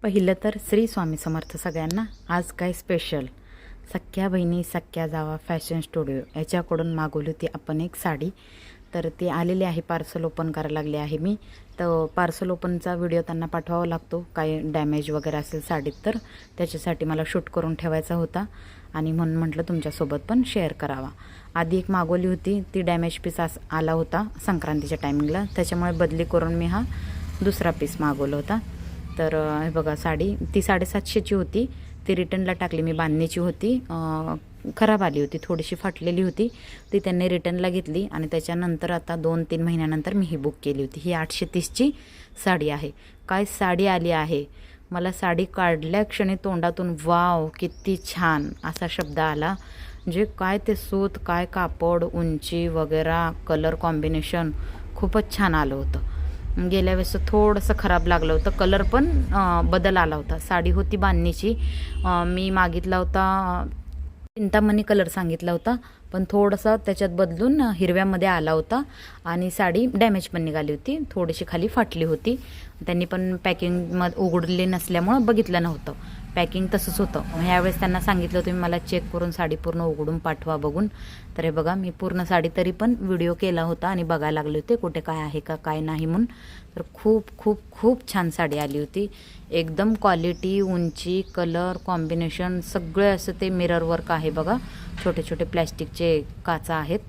पहिलं तर श्री स्वामी समर्थ सगळ्यांना. आज काय स्पेशल, सख्या बहिणी सख्या जावा फॅशन स्टुडिओ याच्याकडून मागवली होती आपण एक साडी. तर ती आलेली आहे, पार्सल ओपन करायला लागले आहे मी. तर पार्सल ओपनचा व्हिडिओ त्यांना पाठवावा लागतो, काही डॅमेज वगैरे असेल साडीत तर त्याच्यासाठी मला शूट करून ठेवायचा होता आणि म्हणून म्हटलं तुमच्यासोबत पण शेअर करावा. आधी एक मागवली होती, ती डॅमेज पीस आला होता संक्रांतीच्या टायमिंगला, त्याच्यामुळे बदली करून मी हा दुसरा पीस मागवला होता. तर हे बघा साडी, ती 750ची होती. ती रिटर्नला टाकली मी, बांधणीची होती, खराब आली होती, थोडीशी फाटलेली होती. ती त्यांनी रिटर्नला घेतली आणि त्याच्यानंतर आता 2-3 महिन्यानंतर मी ही बुक केली होती. ही 830ची साडी आहे. काय साडी आली आहे. मला साडी काढल्या क्षणी तोंडातून वाव किती छान असा शब्द आला. म्हणजे काय ते सूत, काय कापड, उंची वगैरे, कलर कॉम्बिनेशन खूपच छान आलं होतं. गेल्या वेळेस थोडंसं खराब लागलं होतं, कलर पण बदल आला होता. साडी होती बांधणीची, मी मागितला होता चिंतामणी कलर सांगितला होता, पण थोडंसं त्याच्यात बदलून हिरव्यामध्ये आला होता आणि साडी डॅमेज पण निघाली होती, थोडीशी खाली फाटली होती. त्यांनी पण पॅकिंगमध्ये उघडले नसल्यामुळं बघितलं नव्हतं, पॅकिंग तसंच होतं. मग ह्यावेळेस त्यांना सांगितलं तुम्ही मला चेक करून साडी पूर्ण उघडून पाठवा बघून. तर हे बघा मी पूर्ण साडी तरी पण व्हिडिओ केला होता आणि बघायला लागले होते कुठे काय आहे का काय नाही म्हणून. तर खूप खूप खूप छान साडी आली होती. एकदम क्वालिटी, उंची, कलर कॉम्बिनेशन सगळे असं ते मिरर वर्क आहे बघा, छोटे छोटे प्लॅस्टिकचे काचा आहेत.